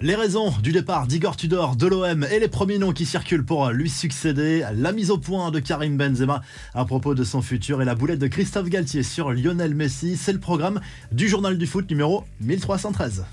Les raisons du départ d'Igor Tudor de l'OM et les premiers noms qui circulent pour lui succéder, la mise au point de Karim Benzema à propos de son futur et la boulette de Christophe Galtier sur Lionel Messi, c'est le programme du Journal du Foot numéro 1313.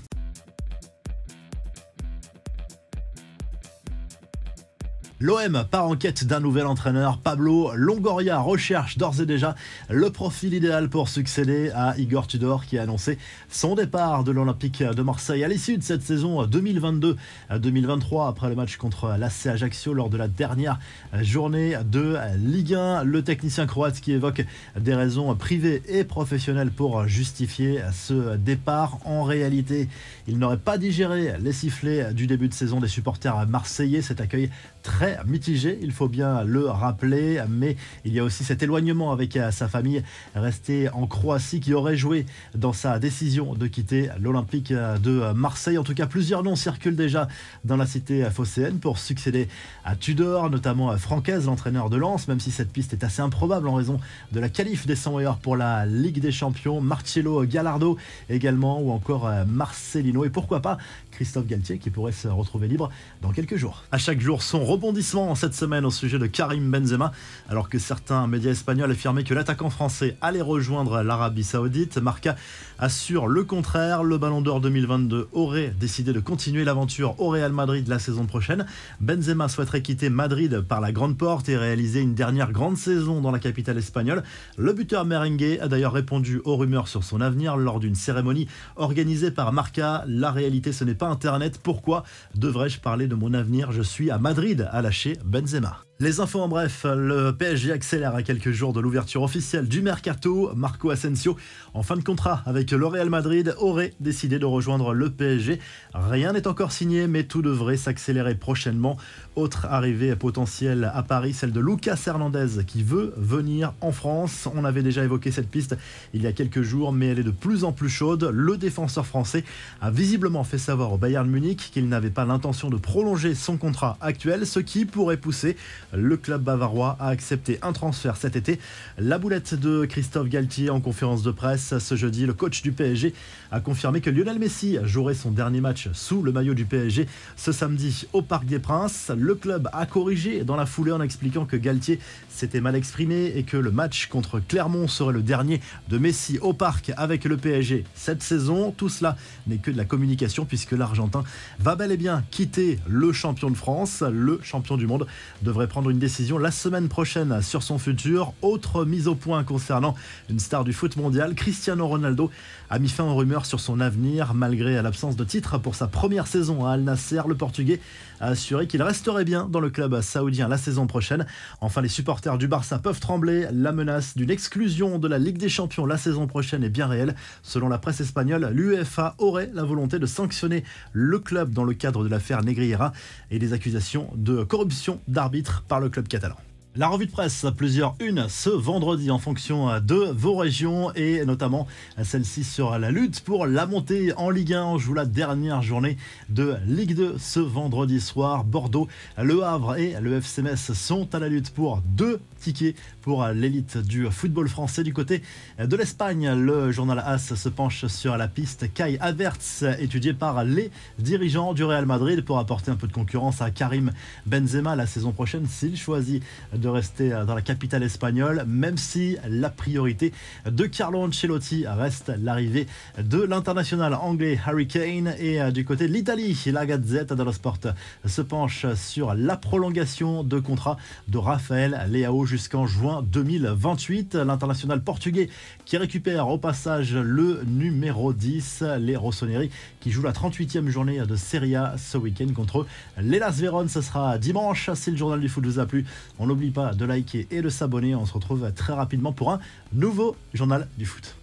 L'OM part en quête d'un nouvel entraîneur. Pablo Longoria recherche d'ores et déjà le profil idéal pour succéder à Igor Tudor qui a annoncé son départ de l'Olympique de Marseille à l'issue de cette saison 2022-2023 après le match contre l'AC Ajaccio lors de la dernière journée de Ligue 1. Le technicien croate qui évoque des raisons privées et professionnelles pour justifier ce départ. En réalité, il n'aurait pas digéré les sifflets du début de saison des supporters marseillais. Cet accueil très mitigé, il faut bien le rappeler, mais il y a aussi cet éloignement avec sa famille restée en Croatie qui aurait joué dans sa décision de quitter l'Olympique de Marseille. En tout cas, plusieurs noms circulent déjà dans la cité phocéenne pour succéder à Tudor, notamment Francaise, l'entraîneur de Lens, même si cette piste est assez improbable en raison de la qualif des 100 meilleurs pour la Ligue des Champions. Marcelo Gallardo également, ou encore Marcelino, et pourquoi pas Christophe Galtier qui pourrait se retrouver libre dans quelques jours. À chaque jour, son rebondissement cette semaine au sujet de Karim Benzema, alors que certains médias espagnols affirmaient que l'attaquant français allait rejoindre l'Arabie Saoudite. Marca assure le contraire. Le Ballon d'Or 2022 aurait décidé de continuer l'aventure au Real Madrid la saison prochaine. Benzema souhaiterait quitter Madrid par la grande porte et réaliser une dernière grande saison dans la capitale espagnole. Le buteur merengue a d'ailleurs répondu aux rumeurs sur son avenir lors d'une cérémonie organisée par Marca. La réalité, ce n'est pas Internet. Pourquoi devrais-je parler de mon avenir? Je suis à Madrid, a lâché Benzema. Les infos en bref, le PSG accélère à quelques jours de l'ouverture officielle du mercato. Marco Asensio, en fin de contrat avec le Real Madrid, aurait décidé de rejoindre le PSG. Rien n'est encore signé, mais tout devrait s'accélérer prochainement. Autre arrivée potentielle à Paris, celle de Lucas Hernandez qui veut venir en France. On avait déjà évoqué cette piste il y a quelques jours, mais elle est de plus en plus chaude. Le défenseur français a visiblement fait savoir au Bayern Munich qu'il n'avait pas l'intention de prolonger son contrat actuel, ce qui pourrait pousser le club bavarois a accepté un transfert cet été. La boulette de Christophe Galtier en conférence de presse ce jeudi. Le coach du PSG a confirmé que Lionel Messi jouerait son dernier match sous le maillot du PSG ce samedi au Parc des Princes. Le club a corrigé dans la foulée en expliquant que Galtier s'était mal exprimé et que le match contre Clermont serait le dernier de Messi au Parc avec le PSG cette saison. Tout cela n'est que de la communication puisque l'Argentin va bel et bien quitter le champion de France. Le champion du monde devrait prendre une décision la semaine prochaine sur son futur. Autre mise au point concernant une star du foot mondial, Cristiano Ronaldo a mis fin aux rumeurs sur son avenir. Malgré l'absence de titre pour sa première saison à Al Nassr, le Portugais a assuré qu'il resterait bien dans le club saoudien la saison prochaine. Enfin, les supporters du Barça peuvent trembler. La menace d'une exclusion de la Ligue des Champions la saison prochaine est bien réelle. Selon la presse espagnole, l'UEFA aurait la volonté de sanctionner le club dans le cadre de l'affaire Negreira et des accusations de corruption d'arbitre par le club catalan. La revue de presse, plusieurs unes ce vendredi en fonction de vos régions et notamment celle-ci sur la lutte pour la montée en Ligue 1. On joue la dernière journée de Ligue 2 ce vendredi soir. Bordeaux, Le Havre et le FC Metz sont à la lutte pour 2 tickets pour l'élite du football français. Du côté de l'Espagne, le journal AS se penche sur la piste Kai Havertz, étudiée par les dirigeants du Real Madrid pour apporter un peu de concurrence à Karim Benzema la saison prochaine s'il choisit de rester dans la capitale espagnole, même si la priorité de Carlo Ancelotti reste l'arrivée de l'international anglais Harry Kane. Et du côté de l'Italie, la Gazzetta dello Sport se penche sur la prolongation de contrat de Rafael Leao jusqu'en juin 2028. L'international portugais qui récupère au passage le numéro 10, les Rossoneri, qui joue la 38e journée de Serie A ce week-end contre l'Hellas Vérone. Ce sera dimanche. Si le journal du foot vous a plu, on n'oublie pas de liker et de s'abonner. On se retrouve très rapidement pour un nouveau journal du foot.